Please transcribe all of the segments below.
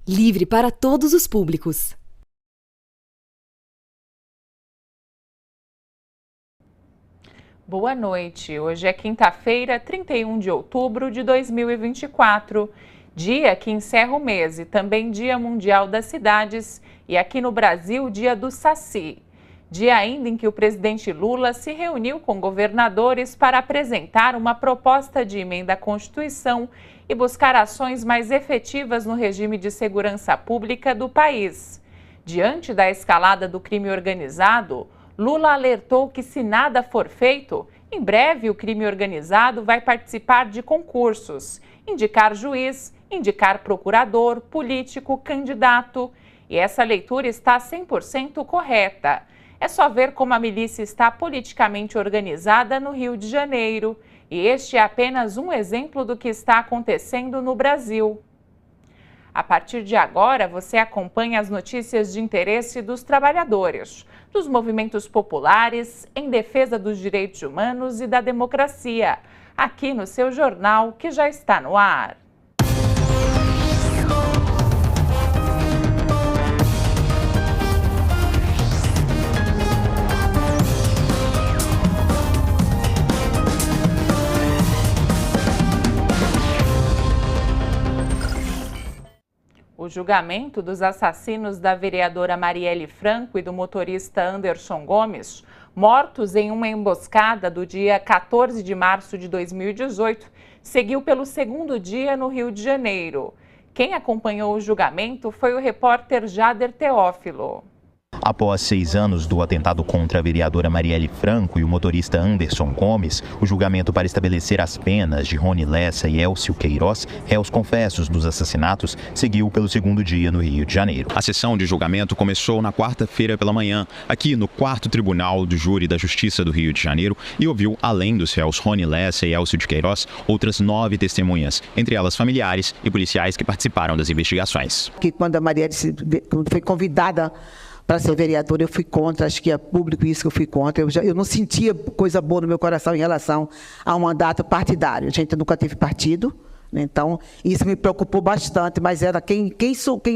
Livre para todos os públicos. Boa noite. Hoje é quinta-feira, 31 de outubro de 2024, dia que encerra o mês e também Dia Mundial das Cidades e aqui no Brasil, Dia do Saci. Dia ainda em que o presidente Lula se reuniu com governadores para apresentar uma proposta de emenda à Constituição e buscar ações mais efetivas no regime de segurança pública do país. Diante da escalada do crime organizado, Lula alertou que, se nada for feito, em breve o crime organizado vai participar de concursos, indicar juiz, indicar procurador, político, candidato. E essa leitura está 100% correta. É só ver como a milícia está politicamente organizada no Rio de Janeiro. E este é apenas um exemplo do que está acontecendo no Brasil. A partir de agora, você acompanha as notícias de interesse dos trabalhadores, dos movimentos populares em defesa dos direitos humanos e da democracia, aqui no seu jornal que já está no ar. O julgamento dos assassinos da vereadora Marielle Franco e do motorista Anderson Gomes, mortos em uma emboscada do dia 14 de março de 2018, seguiu pelo segundo dia no Rio de Janeiro. Quem acompanhou o julgamento foi o repórter Jader Teófilo. Após 6 anos do atentado contra a vereadora Marielle Franco e o motorista Anderson Gomes, o julgamento para estabelecer as penas de Rony Lessa e Elcio Queiroz, réus confessos dos assassinatos, seguiu pelo segundo dia no Rio de Janeiro. A sessão de julgamento começou na quarta-feira pela manhã, aqui no 4º Tribunal do Júri da Justiça do Rio de Janeiro, e ouviu, além dos réus Rony Lessa e Elcio de Queiroz, outras 9 testemunhas, entre elas familiares e policiais que participaram das investigações. Que quando a Marielle foi convidada para ser vereadora, eu fui contra, acho que é público isso que eu fui contra. Eu não sentia coisa boa no meu coração em relação ao mandato partidário. A gente nunca teve partido, né? Então isso me preocupou bastante, mas era quem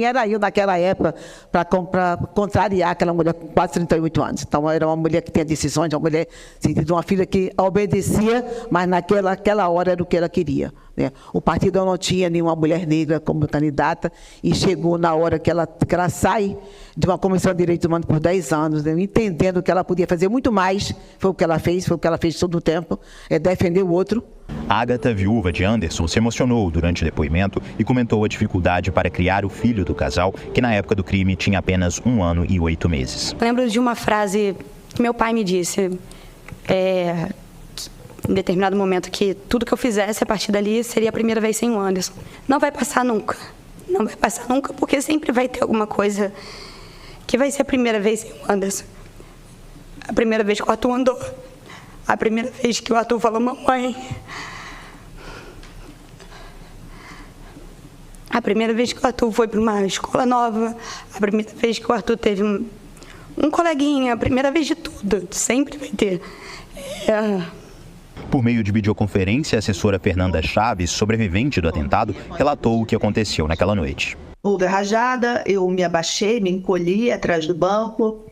era eu naquela época para contrariar aquela mulher com quase 38 anos. Então era uma mulher que tinha decisões, uma mulher, de uma filha que obedecia, mas naquela hora era o que ela queria, né? O partido não tinha nenhuma mulher negra como candidata e chegou na hora que ela sai de uma comissão de direitos humanos por 10 anos, né? Entendendo que ela podia fazer muito mais, foi o que ela fez todo o tempo, é defender o outro. Ágata, viúva de Anderson, se emocionou durante o depoimento e comentou a dificuldade para criar o filho do casal, que na época do crime tinha apenas 1 ano e 8 meses. Lembro de uma frase que meu pai me disse, em determinado momento, que tudo que eu fizesse a partir dali seria a primeira vez sem o Anderson. Não vai passar nunca. Não vai passar nunca, porque sempre vai ter alguma coisa que vai ser a primeira vez sem o Anderson. A primeira vez que o Arthur andou. A primeira vez que o Arthur falou mamãe. A primeira vez que o Arthur foi para uma escola nova. A primeira vez que o Arthur teve um coleguinha. A primeira vez de tudo. Sempre vai ter. Por meio de videoconferência, a assessora Fernanda Chaves, sobrevivente do atentado, relatou o que aconteceu naquela noite. Houve a rajada, eu me abaixei, me encolhi atrás do banco.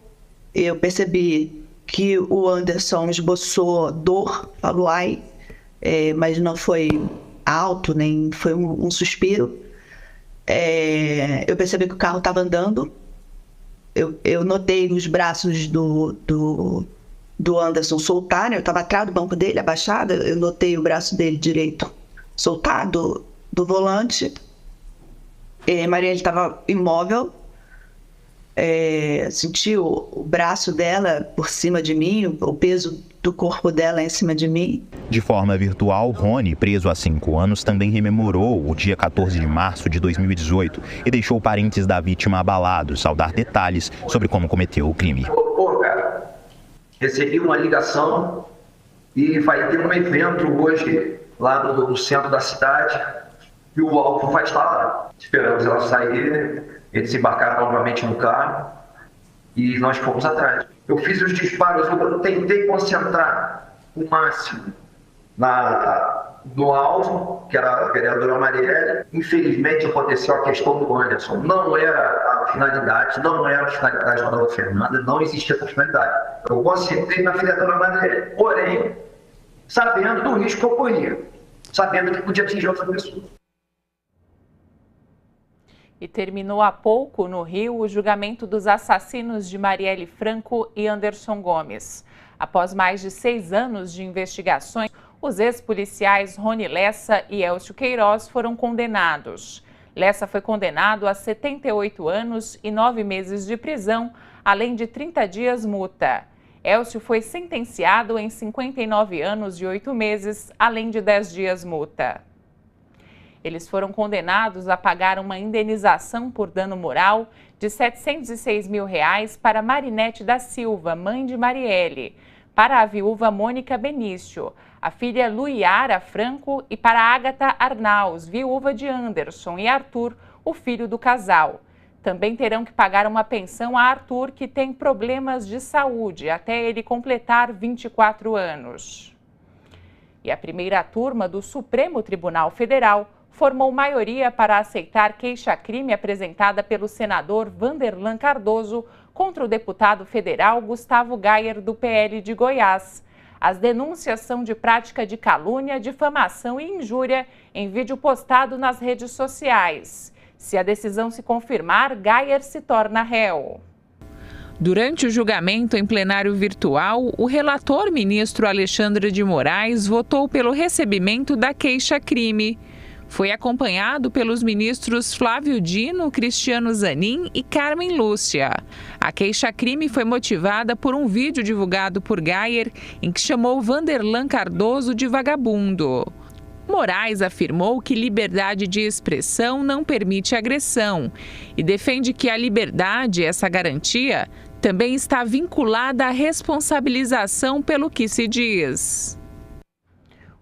Eu percebi que o Anderson esboçou dor, falou ai, mas não foi alto, nem foi um suspiro. Eu percebi que o carro estava andando. Eu notei os braços do Anderson soltar, né? Eu estava atrás do banco dele, abaixada, eu notei o braço dele direito soltar do volante. Marielle estava imóvel. Senti o braço dela por cima de mim, o peso do corpo dela em cima de mim. De forma virtual, Rony, preso há 5 anos, também rememorou o dia 14 de março de 2018 e deixou parentes da vítima abalados ao dar detalhes sobre como cometeu o crime. Cara, recebi uma ligação e vai ter um evento hoje lá no centro da cidade e o Alvo vai estar lá. Esperamos ela sair. Eles embarcaram novamente no carro e nós fomos atrás. Eu fiz os disparos, eu tentei concentrar o máximo do alvo, que era a vereadora Marielle. Infelizmente aconteceu a questão do Anderson. Não era a finalidade da nova Fernanda, não existia essa finalidade. Eu concentrei na vereadora Marielle, porém, sabendo do risco que ocorria, sabendo que podia atingir outra pessoa. E terminou há pouco, no Rio, o julgamento dos assassinos de Marielle Franco e Anderson Gomes. Após mais de 6 anos de investigações, os ex-policiais Rony Lessa e Elcio Queiroz foram condenados. Lessa foi condenado a 78 anos e 9 meses de prisão, além de 30 dias multa. Elcio foi sentenciado em 59 anos e 8 meses, além de 10 dias multa. Eles foram condenados a pagar uma indenização por dano moral de R$ 706 mil para Marinete da Silva, mãe de Marielle, para a viúva Mônica Benício, a filha Luiara Franco e para Ágata Arnaus, viúva de Anderson e Arthur, o filho do casal. Também terão que pagar uma pensão a Arthur, que tem problemas de saúde, até ele completar 24 anos. E a primeira turma do Supremo Tribunal Federal formou maioria para aceitar queixa-crime apresentada pelo senador Vanderlan Cardoso contra o deputado federal Gustavo Gayer, do PL de Goiás. As denúncias são de prática de calúnia, difamação e injúria em vídeo postado nas redes sociais. Se a decisão se confirmar, Gayer se torna réu. Durante o julgamento em plenário virtual, o relator ministro Alexandre de Moraes votou pelo recebimento da queixa-crime. Foi acompanhado pelos ministros Flávio Dino, Cristiano Zanin e Carmen Lúcia. A queixa-crime foi motivada por um vídeo divulgado por Gayer, em que chamou Vanderlan Cardoso de vagabundo. Moraes afirmou que liberdade de expressão não permite agressão e defende que a liberdade, essa garantia, também está vinculada à responsabilização pelo que se diz.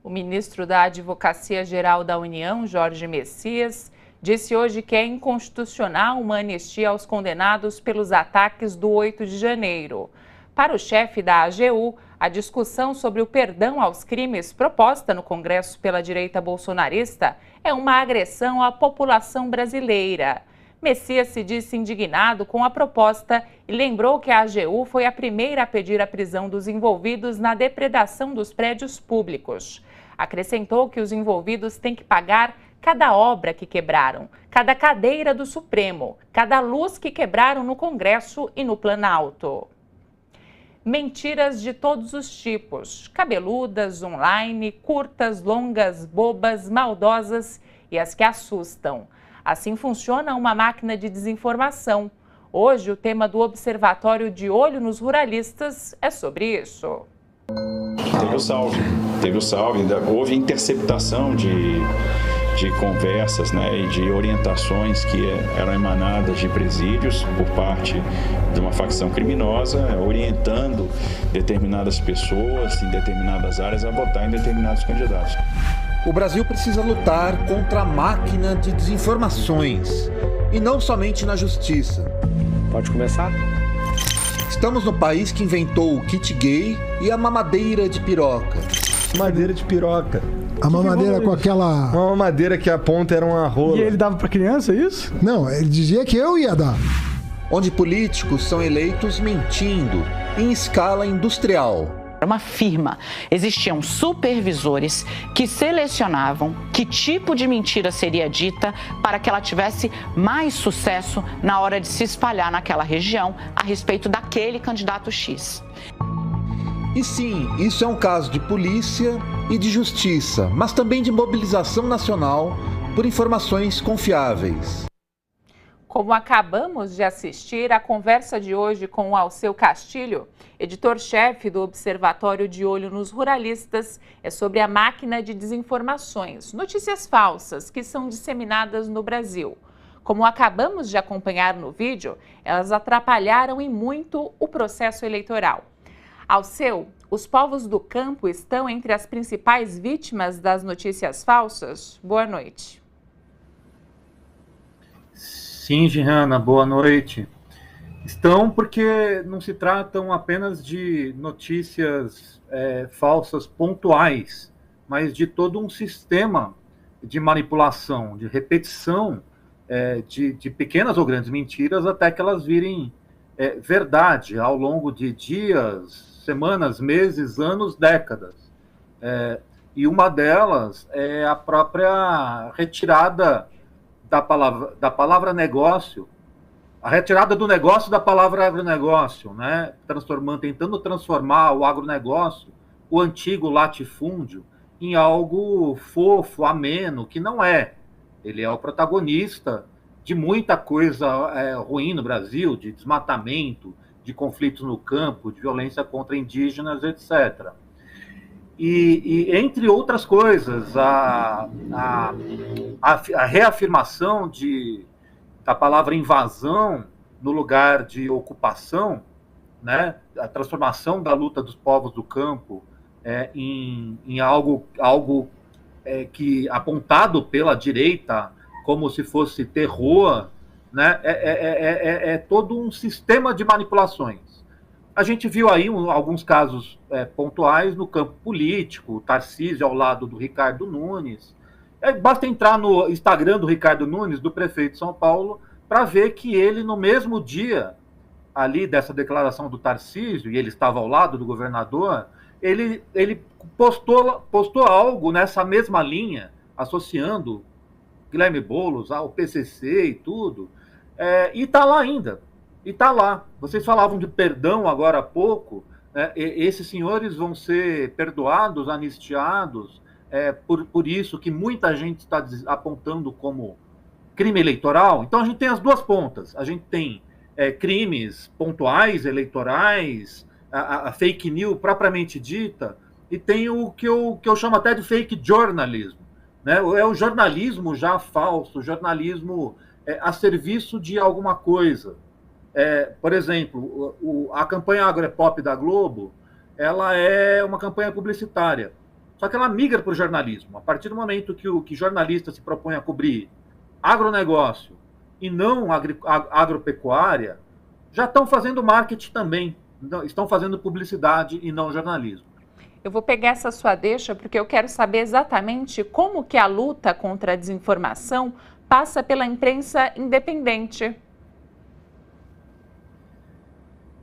O ministro da Advocacia Geral da União, Jorge Messias, disse hoje que é inconstitucional uma anistia aos condenados pelos ataques do 8 de janeiro. Para o chefe da AGU, a discussão sobre o perdão aos crimes proposta no Congresso pela direita bolsonarista é uma agressão à população brasileira. Messias se disse indignado com a proposta e lembrou que a AGU foi a primeira a pedir a prisão dos envolvidos na depredação dos prédios públicos. Acrescentou que os envolvidos têm que pagar cada obra que quebraram, cada cadeira do Supremo, cada luz que quebraram no Congresso e no Planalto. Mentiras de todos os tipos, cabeludas, online, curtas, longas, bobas, maldosas e as que assustam. Assim funciona uma máquina de desinformação. Hoje, o tema do Observatório de Olho nos Ruralistas é sobre isso. Teve o salve, houve interceptação de conversas, né, e de orientações que eram emanadas de presídios por parte de uma facção criminosa, orientando determinadas pessoas em determinadas áreas a votar em determinados candidatos. O Brasil precisa lutar contra a máquina de desinformações e não somente na justiça. Pode começar? Estamos no país que inventou o kit gay e a mamadeira de piroca. Madeira de piroca. A mamadeira com aquela... Uma mamadeira que a ponta era uma rola. E ele dava pra criança, é isso? Não, ele dizia que eu ia dar. Onde políticos são eleitos mentindo em escala industrial. Uma firma. Existiam supervisores que selecionavam que tipo de mentira seria dita para que ela tivesse mais sucesso na hora de se espalhar naquela região a respeito daquele candidato X. E sim, isso é um caso de polícia e de justiça, mas também de mobilização nacional por informações confiáveis. Como acabamos de assistir, a conversa de hoje com o Alceu Castilho, editor-chefe do Observatório de Olho nos Ruralistas, é sobre a máquina de desinformações, notícias falsas que são disseminadas no Brasil. Como acabamos de acompanhar no vídeo, elas atrapalharam e muito o processo eleitoral. Alceu, os povos do campo estão entre as principais vítimas das notícias falsas? Boa noite. Sim, Gihanna, boa noite. Estão porque não se tratam apenas de notícias falsas pontuais, mas de todo um sistema de manipulação, de repetição de pequenas ou grandes mentiras até que elas virem verdade ao longo de dias, semanas, meses, anos, décadas. E uma delas é a própria retirada da palavra negócio, a retirada do negócio da palavra agronegócio, né? Tentando transformar o agronegócio, o antigo latifúndio, em algo fofo, ameno, que não é. Ele é o protagonista de muita coisa ruim no Brasil, de desmatamento, de conflitos no campo, de violência contra indígenas, etc. E entre outras coisas, a reafirmação da palavra invasão no lugar de ocupação, né? A transformação da luta dos povos do campo em algo que apontado pela direita como se fosse terror, né? É todo um sistema de manipulações. A gente viu aí alguns casos pontuais no campo político, o Tarcísio ao lado do Ricardo Nunes. Basta entrar no Instagram do Ricardo Nunes, do prefeito de São Paulo, para ver que ele, no mesmo dia ali dessa declaração do Tarcísio, e ele estava ao lado do governador, ele postou algo nessa mesma linha, associando Guilherme Boulos ao PCC e tudo, e está lá ainda. E está lá. Vocês falavam de perdão agora há pouco, esses senhores vão ser perdoados, anistiados, por isso que muita gente está apontando como crime eleitoral. Então a gente tem as duas pontas. A gente tem crimes pontuais, eleitorais, a fake news propriamente dita, e tem o que eu chamo até de fake jornalismo, né? É o jornalismo já falso, o jornalismo a serviço de alguma coisa. Por exemplo, a campanha Agropop da Globo, ela é uma campanha publicitária, só que ela migra para o jornalismo. A partir do momento que jornalista se propõe a cobrir agronegócio e não agropecuária, já estão fazendo marketing também, estão fazendo publicidade e não jornalismo. Eu vou pegar essa sua deixa porque eu quero saber exatamente como que a luta contra a desinformação passa pela imprensa independente.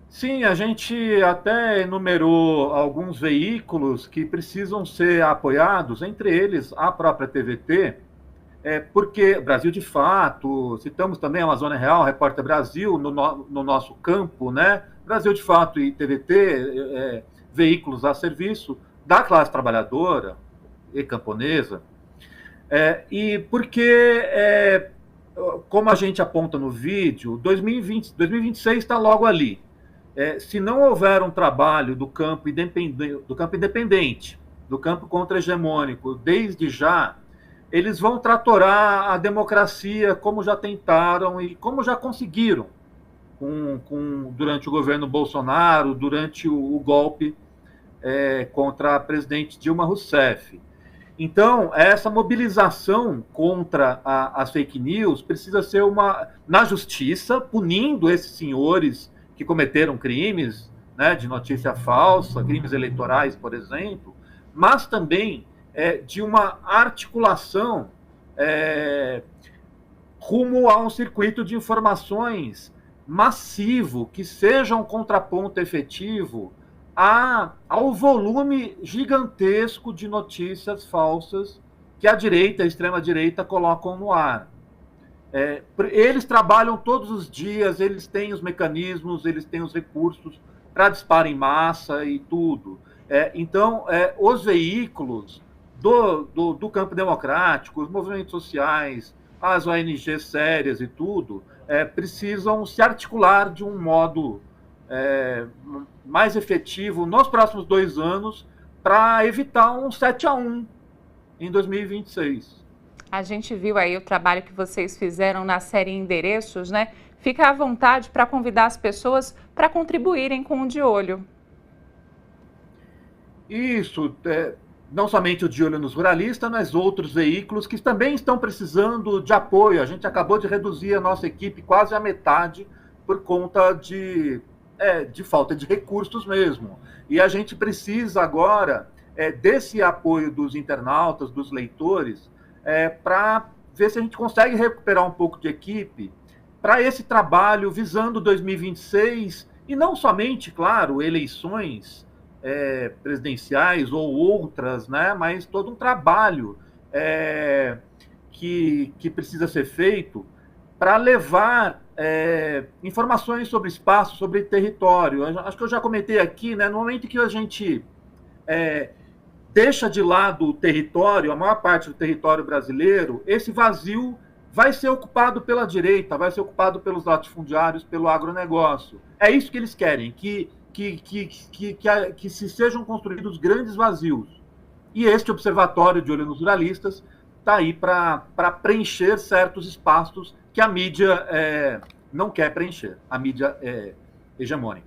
Sim, a gente até enumerou alguns veículos que precisam ser apoiados, entre eles a própria TVT, porque Brasil de Fato, citamos também a Amazônia Real, Repórter Brasil, no nosso campo, né? Brasil de Fato e TVT, veículos a serviço da classe trabalhadora e camponesa, e porque, como a gente aponta no vídeo, 2026 está logo ali. Se não houver um trabalho do campo independente, do campo contra-hegemônico, desde já, eles vão tratorar a democracia como já tentaram e como já conseguiram durante o governo Bolsonaro, durante o golpe contra a presidente Dilma Rousseff. Então, essa mobilização contra as fake news precisa ser na justiça, punindo esses senhores que cometeram crimes, né, de notícia falsa, crimes eleitorais, por exemplo, mas também de uma articulação rumo a um circuito de informações massivo, que seja um contraponto efetivo ao volume gigantesco de notícias falsas que a direita, a extrema-direita, colocam no ar. Eles trabalham todos os dias, eles têm os mecanismos, eles têm os recursos para dispar em massa e tudo. Então, os veículos do campo democrático, os movimentos sociais, as ONGs sérias e tudo, precisam se articular de um modo mais efetivo nos próximos 2 anos para evitar um 7-1 em 2026. A gente viu aí o trabalho que vocês fizeram na série Endereços, né? Fica à vontade para convidar as pessoas para contribuírem com o De Olho. Isso, não somente o De Olho nos Ruralistas, mas outros veículos que também estão precisando de apoio. A gente acabou de reduzir a nossa equipe quase à metade por conta de falta de recursos mesmo. E a gente precisa agora desse apoio dos internautas, dos leitores, para ver se a gente consegue recuperar um pouco de equipe para esse trabalho visando 2026, e não somente, claro, eleições presidenciais ou outras, né, mas todo um trabalho que precisa ser feito para levar informações sobre espaço, sobre território. Acho que eu já comentei aqui, né, no momento que a gente deixa de lado o território, a maior parte do território brasileiro, esse vazio vai ser ocupado pela direita, vai ser ocupado pelos latifundiários, pelo agronegócio. É isso que eles querem, que se sejam construídos grandes vazios. E este observatório de Olho nos Ruralistas está aí para preencher certos espaços que a mídia não quer preencher, a mídia hegemônica.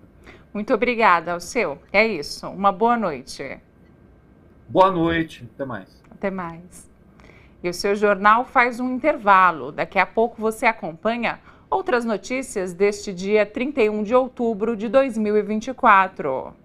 Muito obrigada, Alceu. É isso. Uma boa noite. Boa noite. Até mais. Até mais. E o seu jornal faz um intervalo. Daqui a pouco você acompanha outras notícias deste dia 31 de outubro de 2024.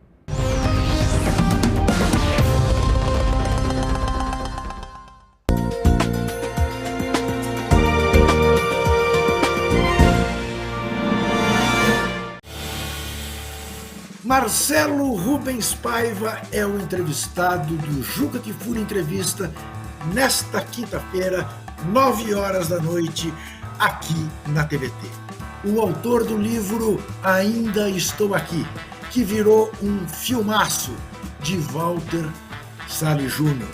Marcelo Rubens Paiva é o entrevistado do Juca Kfouri Entrevista nesta quinta-feira, 9h da noite, aqui na TVT. O autor do livro Ainda Estou Aqui, que virou um filmaço de Walter Salles Júnior.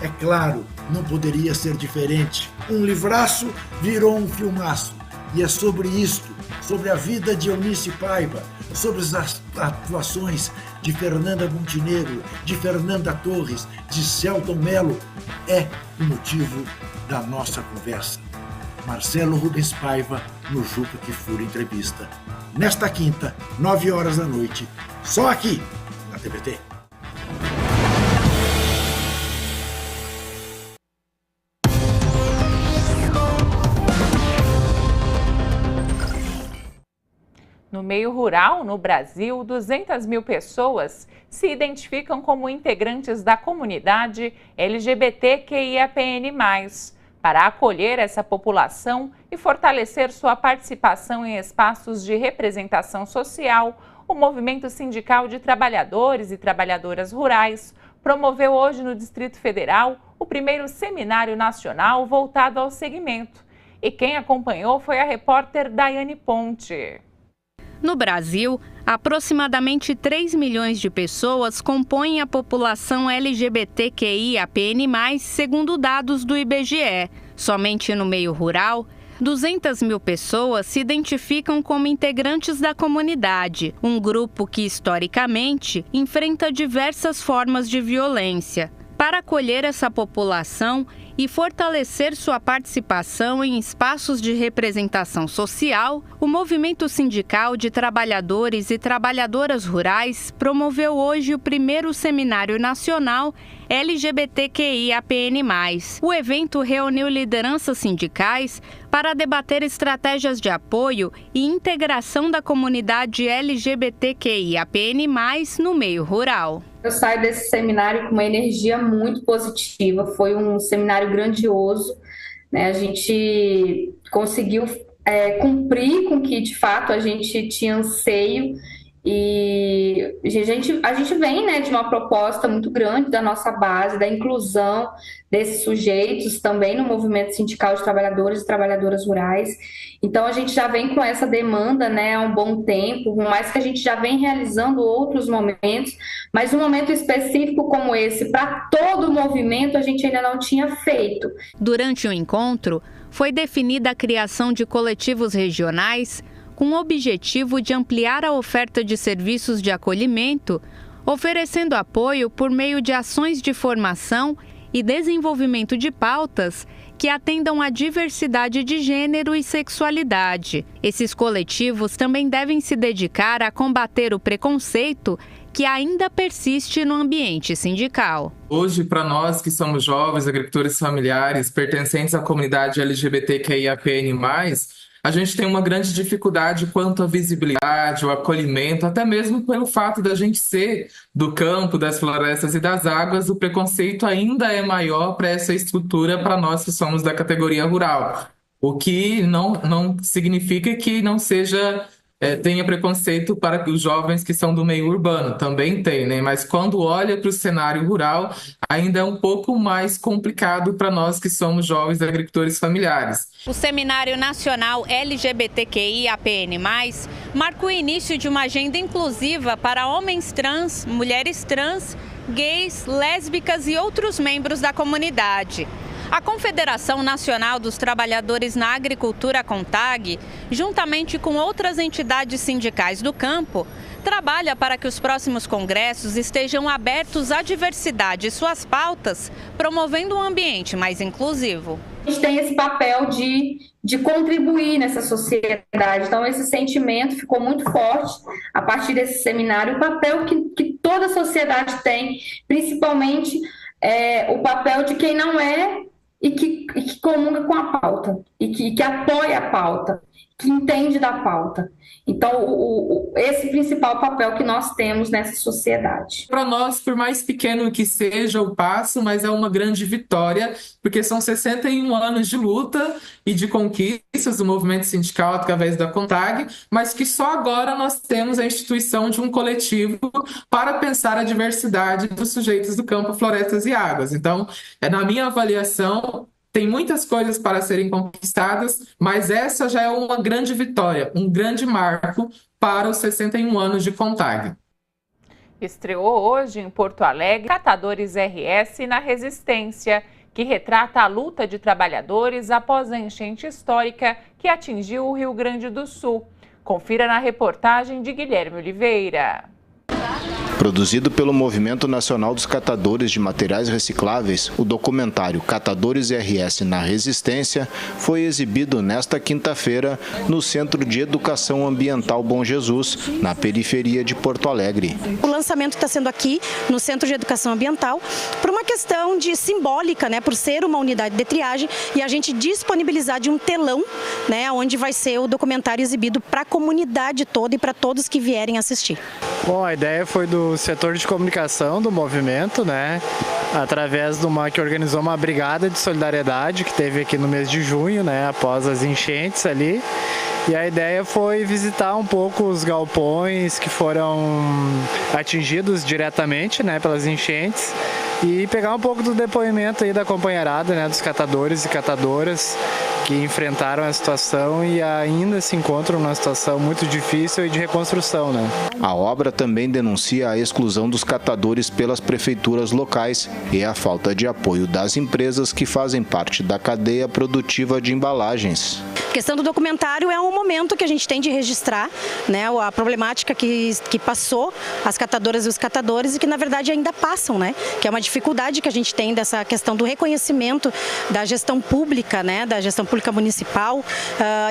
É claro, não poderia ser diferente. Um livraço virou um filmaço. E é sobre isto, sobre a vida de Eunice Paiva, sobre as atuações de Fernanda Montenegro, de Fernanda Torres, de Celton Mello, é o motivo da nossa conversa. Marcelo Rubens Paiva, no Juca Kfouri Entrevista. Nesta quinta, 9h da noite, só aqui, na TVT. No meio rural, no Brasil, 200 mil pessoas se identificam como integrantes da comunidade LGBTQIAPN+. Para acolher essa população e fortalecer sua participação em espaços de representação social, o Movimento Sindical de Trabalhadores e Trabalhadoras Rurais promoveu hoje no Distrito Federal o primeiro seminário nacional voltado ao segmento. E quem acompanhou foi a repórter Daiane Ponte. No Brasil, aproximadamente 3 milhões de pessoas compõem a população LGBTQIAPN+, segundo dados do IBGE. Somente no meio rural, 200 mil pessoas se identificam como integrantes da comunidade, um grupo que, historicamente, enfrenta diversas formas de violência. Para acolher essa população e fortalecer sua participação em espaços de representação social, o Movimento Sindical de Trabalhadores e Trabalhadoras Rurais promoveu hoje o primeiro Seminário Nacional LGBTQIAPN+. O evento reuniu lideranças sindicais para debater estratégias de apoio e integração da comunidade LGBTQIAPN+, no meio rural. Eu saio desse seminário com uma energia muito positiva, foi um seminário grandioso, né? A gente conseguiu cumprir com o que de fato a gente tinha anseio e a gente vem, né, de uma proposta muito grande da nossa base, da inclusão desses sujeitos também no movimento sindical de trabalhadores e trabalhadoras rurais. Então a gente já vem com essa demanda, né, há um bom tempo, por mais que a gente já vem realizando outros momentos, mas um momento específico como esse, para todo o movimento, a gente ainda não tinha feito. Durante o encontro, foi definida a criação de coletivos regionais com o objetivo de ampliar a oferta de serviços de acolhimento, oferecendo apoio por meio de ações de formação e desenvolvimento de pautas que atendam à diversidade de gênero e sexualidade. Esses coletivos também devem se dedicar a combater o preconceito que ainda persiste no ambiente sindical. Hoje, para nós que somos jovens, agricultores familiares, pertencentes à comunidade LGBTQIAPN+, a gente tem uma grande dificuldade quanto à visibilidade, o acolhimento, até mesmo pelo fato da gente ser do campo, das florestas e das águas, o preconceito ainda é maior para essa estrutura para nós que somos da categoria rural. O que não significa que não seja... tenha preconceito para os jovens que são do meio urbano, também tem, né? Mas quando olha para o cenário rural, ainda é um pouco mais complicado para nós que somos jovens agricultores familiares. O Seminário Nacional LGBTQIAPN+, marca o início de uma agenda inclusiva para homens trans, mulheres trans, gays, lésbicas e outros membros da comunidade. A Confederação Nacional dos Trabalhadores na Agricultura, CONTAG, juntamente com outras entidades sindicais do campo, trabalha para que os próximos congressos estejam abertos à diversidade e suas pautas, promovendo um ambiente mais inclusivo. A gente tem esse papel de contribuir nessa sociedade, então esse sentimento ficou muito forte a partir desse seminário, o papel que toda a sociedade tem, principalmente o papel de quem não é e que comunga com a pauta, e que apoia a pauta, que entende da pauta. Então, esse principal papel que nós temos nessa sociedade. Para nós, por mais pequeno que seja o passo, mas é uma grande vitória, porque são 61 anos de luta e de conquistas do movimento sindical através da CONTAG, mas que só agora nós temos a instituição de um coletivo para pensar a diversidade dos sujeitos do campo, florestas e águas. Então, na minha avaliação, tem muitas coisas para serem conquistadas, mas essa já é uma grande vitória, um grande marco para os 61 anos de CONTAG. Estreou hoje em Porto Alegre Catadores RS na Resistência, que retrata a luta de trabalhadores após a enchente histórica que atingiu o Rio Grande do Sul. Confira na reportagem de Guilherme Oliveira. Produzido pelo Movimento Nacional dos Catadores de Materiais Recicláveis, o documentário Catadores RS na Resistência foi exibido nesta quinta-feira no Centro de Educação Ambiental Bom Jesus, na periferia de Porto Alegre. O lançamento está sendo aqui no Centro de Educação Ambiental por uma questão de simbólica, né, por ser uma unidade de triagem e a gente disponibilizar de um telão, né, onde vai ser o documentário exibido para a comunidade toda e para todos que vierem assistir. Bom, a ideia foi do setor de comunicação do movimento, né? Através de que organizou uma brigada de solidariedade que teve aqui no mês de junho, né? Após as enchentes ali. E a ideia foi visitar um pouco os galpões que foram atingidos diretamente, né, pelas enchentes e pegar um pouco do depoimento aí da companheirada, né, dos catadores e catadoras que enfrentaram a situação e ainda se encontram numa situação muito difícil e de reconstrução, né? A obra também denuncia a exclusão dos catadores pelas prefeituras locais e a falta de apoio das empresas que fazem parte da cadeia produtiva de embalagens. A questão do documentário é um momento que a gente tem de registrar, né, a problemática que passou as catadoras e os catadores e que na verdade ainda passam, né, que é uma dificuldade que a gente tem dessa questão do reconhecimento da gestão pública, né, da gestão pública municipal,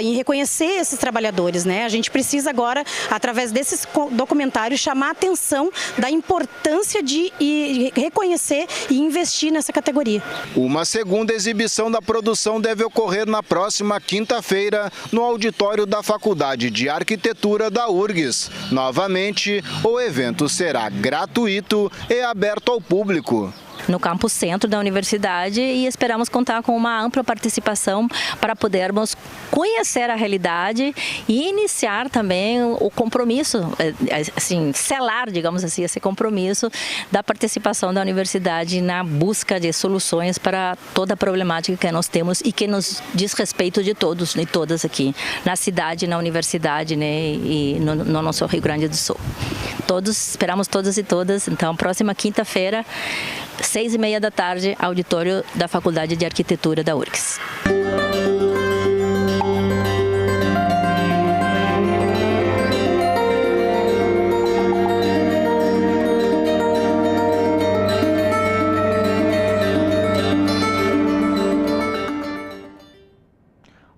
em reconhecer esses trabalhadores, né. A gente precisa agora, através desses documentários, chamar a atenção da importância de reconhecer e investir nessa categoria. Uma segunda exibição da produção deve ocorrer na próxima quinta-feira no auditório da Faculdade de Arquitetura da URGS. Novamente, o evento será gratuito e aberto ao público. No campus centro da universidade e esperamos contar com uma ampla participação para podermos conhecer a realidade e iniciar também o compromisso, assim, selar, digamos assim, esse compromisso da participação da universidade na busca de soluções para toda a problemática que nós temos e que nos diz respeito de todos e todas aqui, na cidade, na universidade, né, e no nosso Rio Grande do Sul. Esperamos todos e todas, então, próxima quinta-feira, 6h30 da tarde, auditório da Faculdade de Arquitetura da URGS.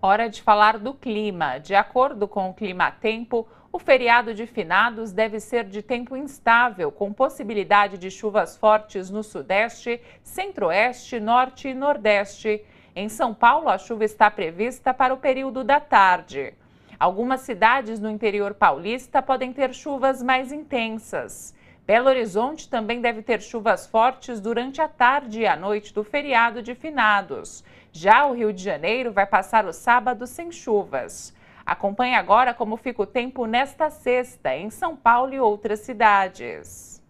Hora de falar do clima. De acordo com o Climatempo, o feriado de finados deve ser de tempo instável, com possibilidade de chuvas fortes no sudeste, centro-oeste, norte e nordeste. Em São Paulo, a chuva está prevista para o período da tarde. Algumas cidades no interior paulista podem ter chuvas mais intensas. Belo Horizonte também deve ter chuvas fortes durante a tarde e a noite do feriado de Finados. Já o Rio de Janeiro vai passar o sábado sem chuvas. Acompanhe agora como fica o tempo nesta sexta, em São Paulo e outras cidades.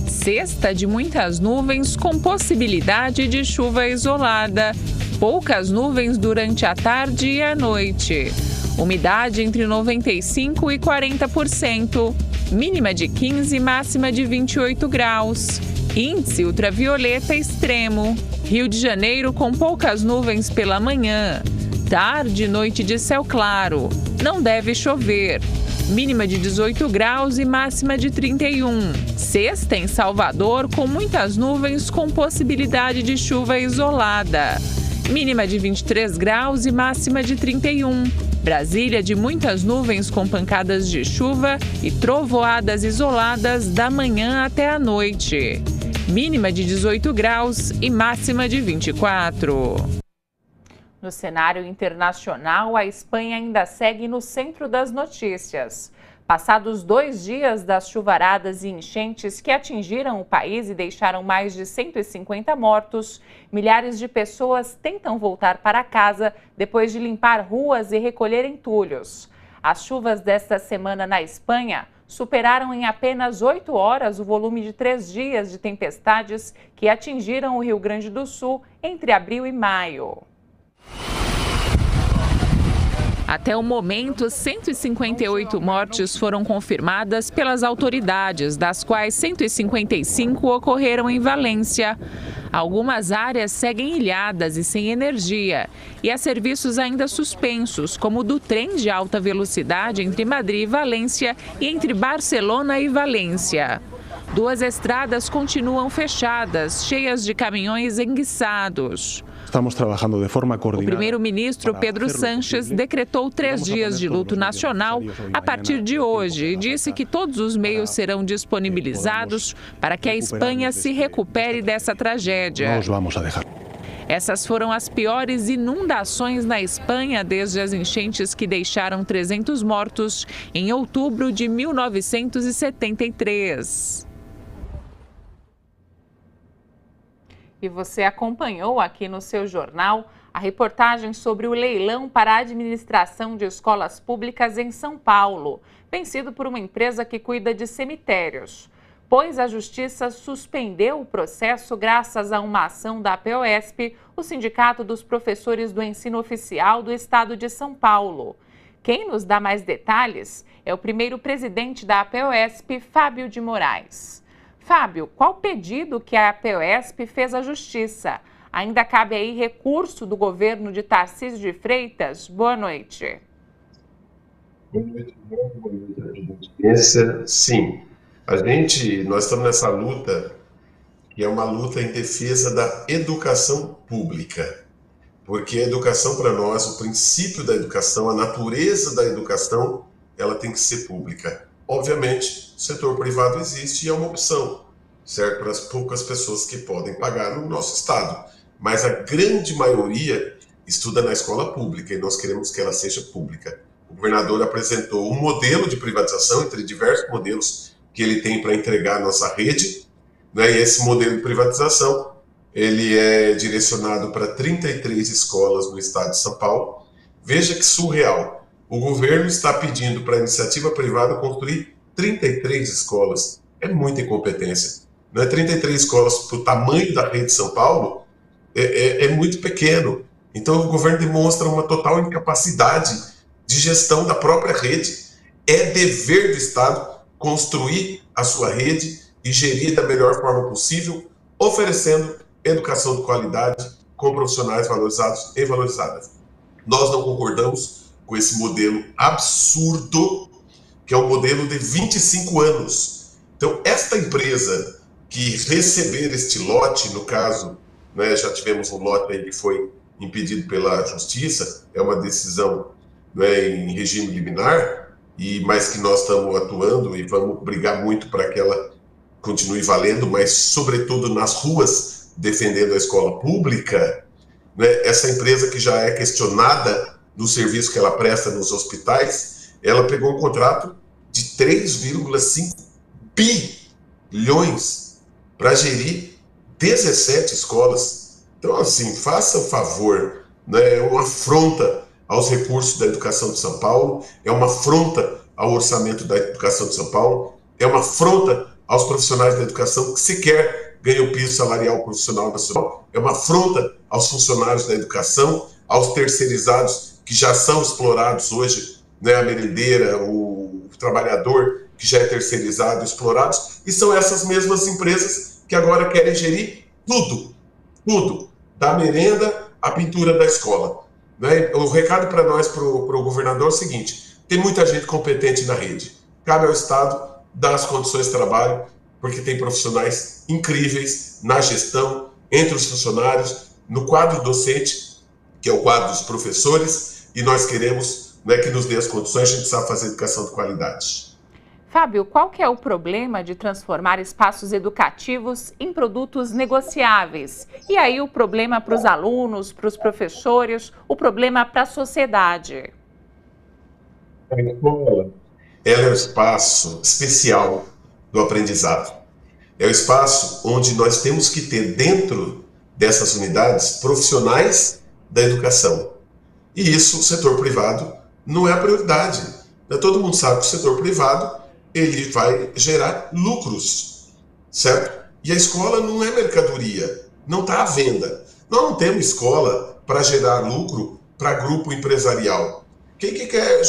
Sexta de muitas nuvens com possibilidade de chuva isolada. Poucas nuvens durante a tarde e a noite. Umidade entre 95% e 40%. Mínima de 15 e máxima de 28 graus. Índice ultravioleta extremo. Rio de Janeiro com poucas nuvens pela manhã. Tarde e noite de céu claro. Não deve chover. Mínima de 18 graus e máxima de 31. Sexta em Salvador com muitas nuvens com possibilidade de chuva isolada. Mínima de 23 graus e máxima de 31. Brasília de muitas nuvens com pancadas de chuva e trovoadas isoladas da manhã até a noite. Mínima de 18 graus e máxima de 24. No cenário internacional, a Espanha ainda segue no centro das notícias. Passados 2 dias das chuvaradas e enchentes que atingiram o país e deixaram mais de 150 mortos, milhares de pessoas tentam voltar para casa depois de limpar ruas e recolher entulhos. As chuvas desta semana na Espanha superaram em apenas 8 horas o volume de 3 dias de tempestades que atingiram o Rio Grande do Sul entre abril e maio. Até o momento, 158 mortes foram confirmadas pelas autoridades, das quais 155 ocorreram em Valência. Algumas áreas seguem ilhadas e sem energia, e há serviços ainda suspensos, como o do trem de alta velocidade entre Madrid e Valência e entre Barcelona e Valência. 2 estradas continuam fechadas, cheias de caminhões enguiçados. O primeiro-ministro Pedro Sánchez decretou 3 dias de luto nacional a partir de hoje e disse que todos os meios serão disponibilizados para que a Espanha se recupere dessa tragédia. Essas foram as piores inundações na Espanha desde as enchentes que deixaram 300 mortos em outubro de 1973. E você acompanhou aqui no seu jornal a reportagem sobre o leilão para a administração de escolas públicas em São Paulo, vencido por uma empresa que cuida de cemitérios. Pois a Justiça suspendeu o processo graças a uma ação da APOESP, o Sindicato dos Professores do Ensino Oficial do Estado de São Paulo. Quem nos dá mais detalhes é o primeiro presidente da APOESP, Fábio de Moraes. Fábio, qual pedido que a APOESP fez à Justiça? Ainda cabe aí recurso do governo de Tarcísio de Freitas? Boa noite. Boa noite, sim. Nós estamos nessa luta, que é uma luta em defesa da educação pública. Porque a educação para nós, o princípio da educação, a natureza da educação, ela tem que ser pública. Obviamente, o setor privado existe e é uma opção, certo? Para as poucas pessoas que podem pagar no nosso estado. Mas a grande maioria estuda na escola pública e nós queremos que ela seja pública. O governador apresentou um modelo de privatização, entre diversos modelos que ele tem para entregar a nossa rede, né? E esse modelo de privatização, ele é direcionado para 33 escolas no estado de São Paulo. Veja que surreal. O governo está pedindo para a iniciativa privada construir 33 escolas. É muita incompetência. Não é 33 escolas para o tamanho da rede de São Paulo, é muito pequeno. Então o governo demonstra uma total incapacidade de gestão da própria rede. É dever do Estado construir a sua rede e gerir da melhor forma possível, oferecendo educação de qualidade com profissionais valorizados e valorizadas. Nós não concordamos com esse modelo absurdo, que é um modelo de 25 anos. Então, esta empresa que receber este lote, no caso, né, já tivemos um lote aí que foi impedido pela Justiça, é uma decisão, né, em regime liminar, mas que nós estamos atuando e vamos brigar muito para que ela continue valendo, mas sobretudo nas ruas, defendendo a escola pública. né, essa empresa que já é questionada no serviço que ela presta nos hospitais, ela pegou um contrato de 3,5 bilhões para gerir 17 escolas. Então, assim, faça o favor, né, é uma afronta aos recursos da educação de São Paulo, é uma afronta ao orçamento da educação de São Paulo, é uma afronta aos profissionais da educação que sequer ganham o piso salarial profissional nacional, é uma afronta aos funcionários da educação, aos terceirizados que já são explorados hoje, né, a merendeira, o trabalhador que já é terceirizado, explorados, e são essas mesmas empresas que agora querem gerir tudo, da merenda à pintura da escola. Né? O recado para nós, para o governador, é o seguinte: tem muita gente competente na rede, cabe ao Estado dar as condições de trabalho, porque tem profissionais incríveis na gestão, entre os funcionários, no quadro docente, que é o quadro dos professores, e nós queremos, né, que nos dê as condições, a gente precisa fazer educação de qualidade. Fábio, qual que é o problema de transformar espaços educativos em produtos negociáveis? E aí o problema para os alunos, para os professores, o problema para a sociedade? Ela é um espaço especial do aprendizado. É o espaço onde nós temos que ter dentro dessas unidades profissionais da educação. E isso, o setor privado, não é a prioridade. Todo mundo sabe que o setor privado ele vai gerar lucros, certo? E a escola não é mercadoria, não está à venda. Nós não temos escola para gerar lucro para grupo empresarial. Quem que quer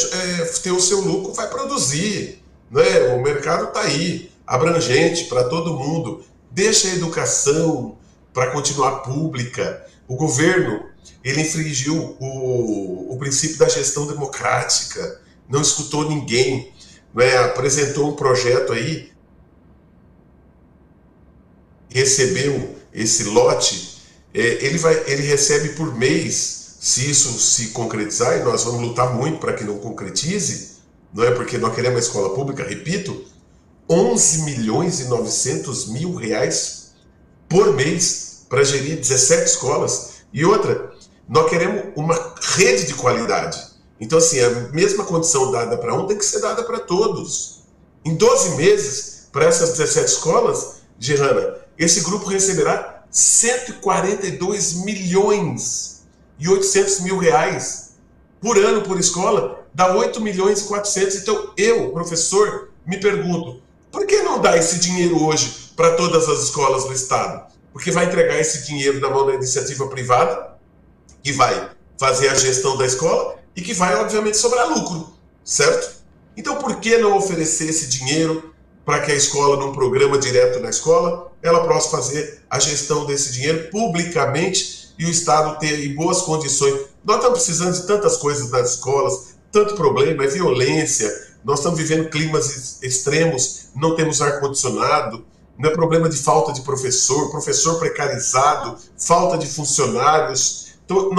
ter o seu lucro vai produzir, né? O mercado está aí, abrangente para todo mundo. Deixa a educação para continuar pública. O governo, ele infringiu o princípio da gestão democrática, não escutou ninguém, né? Apresentou um projeto aí, recebeu esse lote, ele recebe por mês. Se isso se concretizar, e nós vamos lutar muito para que não concretize, não é, porque nós queremos uma escola pública, repito, 11.900.000 reais por mês para gerir 17 escolas. E outra, nós queremos uma rede de qualidade. Então, assim, a mesma condição dada para um tem que ser dada para todos. Em 12 meses, para essas 17 escolas, Gerana, esse grupo receberá 142.800.000 reais por ano por escola, dá 8.400.000. Então eu, professor, me pergunto, por que não dar esse dinheiro hoje para todas as escolas do estado? Porque vai entregar esse dinheiro na mão da iniciativa privada, que vai fazer a gestão da escola e que vai, obviamente, sobrar lucro, certo? Então por que não oferecer esse dinheiro para que a escola, num programa direto na escola, ela possa fazer a gestão desse dinheiro publicamente e o Estado ter em boas condições? Nós estamos precisando de tantas coisas nas escolas, tanto problema, é violência, nós estamos vivendo climas extremos, não temos ar-condicionado, não é problema de falta de professor precarizado, falta de funcionários, então,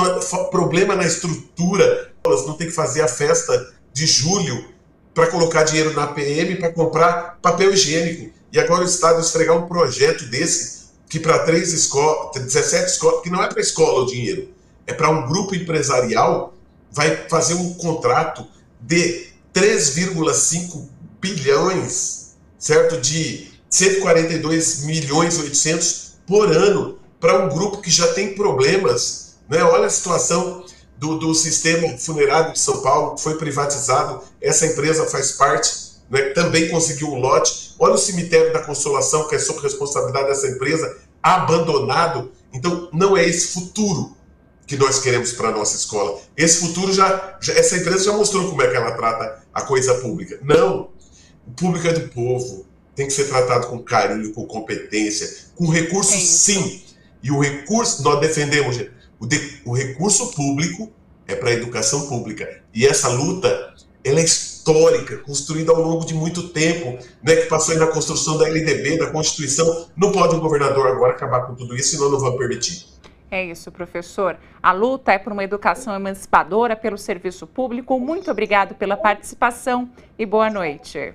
problema na estrutura, elas não tem que fazer a festa de julho para colocar dinheiro na PM para comprar papel higiênico. E agora o Estado esfregar um projeto desse, que para 17 escolas, que não é para a escola o dinheiro, é para um grupo empresarial, vai fazer um contrato de 3,5 bilhões, certo? De 142.800.000 por ano, para um grupo que já tem problemas, né? Olha a situação do sistema funerário de São Paulo, que foi privatizado, essa empresa faz parte, né? Também conseguiu um lote. Olha o cemitério da Consolação, que é sob responsabilidade dessa empresa, abandonado. Então, não é esse futuro que nós queremos para a nossa escola. Esse futuro essa empresa já mostrou como é que ela trata a coisa pública. Não, o público é do povo, tem que ser tratado com carinho, com competência, com recursos, sim. E o recurso, nós defendemos, o recurso público é para a educação pública. E essa luta, ela é histórica, construída ao longo de muito tempo, né, que passou aí na construção da LDB, da Constituição. Não pode um governador agora acabar com tudo isso, senão não vamos permitir. É isso, professor. A luta é por uma educação emancipadora, pelo serviço público. Muito obrigado pela participação e boa noite.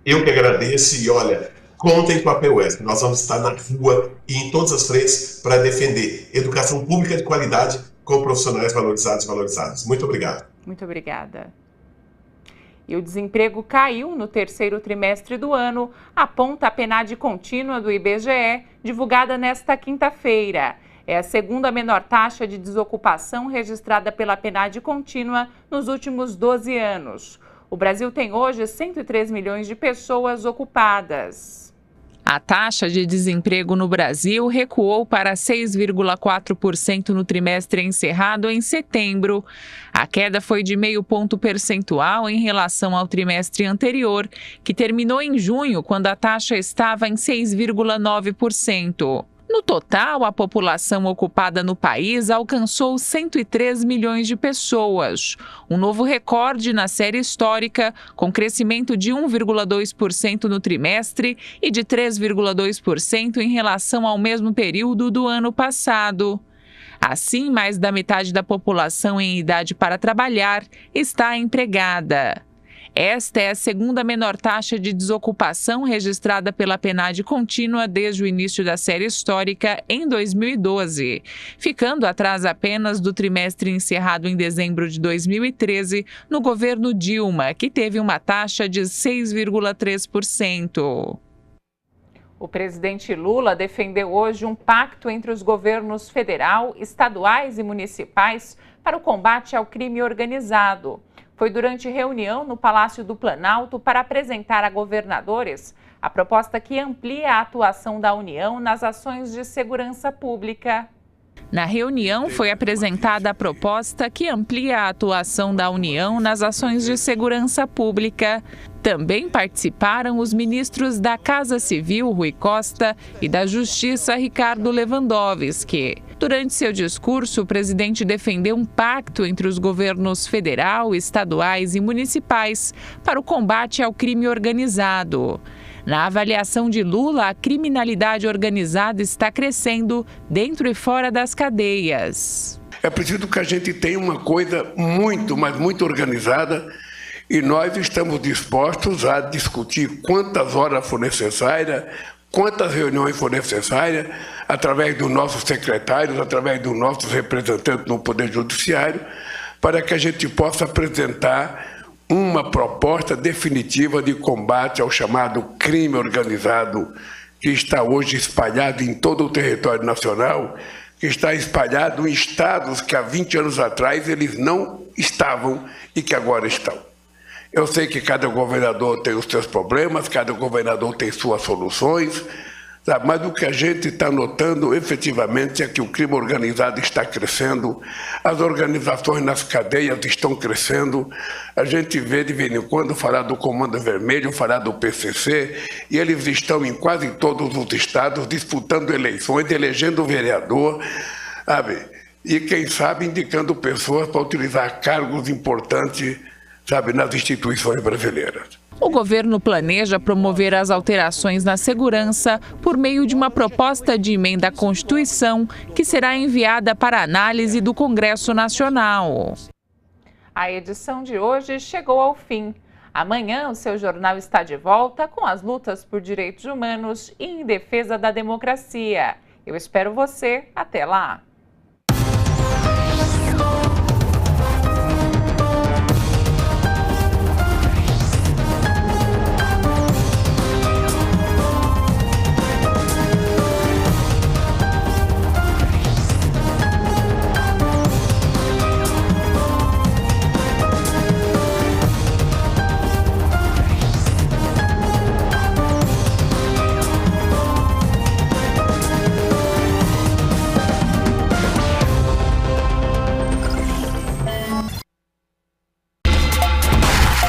Eu que agradeço e olha, contem com a PUESP. Nós vamos estar na rua e em todas as frentes para defender educação pública de qualidade com profissionais valorizados e valorizadas. Muito obrigado. Muito obrigada. E o desemprego caiu no terceiro trimestre do ano, aponta a PNAD contínua do IBGE, divulgada nesta quinta-feira. É a segunda menor taxa de desocupação registrada pela PNAD contínua nos últimos 12 anos. O Brasil tem hoje 103 milhões de pessoas ocupadas. A taxa de desemprego no Brasil recuou para 6,4% no trimestre encerrado em setembro. A queda foi de 0,5 ponto percentual em relação ao trimestre anterior, que terminou em junho, quando a taxa estava em 6,9%. No total, a população ocupada no país alcançou 103 milhões de pessoas, um novo recorde na série histórica, com crescimento de 1,2% no trimestre e de 3,2% em relação ao mesmo período do ano passado. Assim, mais da metade da população em idade para trabalhar está empregada. Esta é a segunda menor taxa de desocupação registrada pela PNAD contínua desde o início da série histórica em 2012, ficando atrás apenas do trimestre encerrado em dezembro de 2013, no governo Dilma, que teve uma taxa de 6,3%. O presidente Lula defendeu hoje um pacto entre os governos federal, estaduais e municipais para o combate ao crime organizado. Foi durante reunião no Palácio do Planalto para apresentar a governadores a proposta que amplia a atuação da União nas ações de segurança pública. Na reunião foi apresentada a proposta que amplia a atuação da União nas ações de segurança pública. Também participaram os ministros da Casa Civil, Rui Costa, e da Justiça, Ricardo Lewandowski. Durante seu discurso, o presidente defendeu um pacto entre os governos federal, estaduais e municipais para o combate ao crime organizado. Na avaliação de Lula, a criminalidade organizada está crescendo dentro e fora das cadeias. É preciso que a gente tenha uma coisa muito, mas muito organizada, e nós estamos dispostos a discutir quantas horas for necessária, quantas reuniões for necessária, através dos nossos secretários, através dos nossos representantes no Poder Judiciário, para que a gente possa apresentar uma proposta definitiva de combate ao chamado crime organizado, que está hoje espalhado em todo o território nacional, que está espalhado em estados que há 20 anos atrás eles não estavam e que agora estão. Eu sei que cada governador tem os seus problemas, cada governador tem suas soluções, sabe? Mas o que a gente está notando efetivamente é que o crime organizado está crescendo, as organizações nas cadeias estão crescendo, a gente vê de vez em quando falar do Comando Vermelho, falar do PCC, e eles estão em quase todos os estados disputando eleições, elegendo vereador, sabe? E quem sabe indicando pessoas para utilizar cargos importantes, sabe, nas instituições brasileiras. O governo planeja promover as alterações na segurança por meio de uma proposta de emenda à Constituição que será enviada para análise do Congresso Nacional. A edição de hoje chegou ao fim. Amanhã o seu jornal está de volta com as lutas por direitos humanos e em defesa da democracia. Eu espero você. Até lá!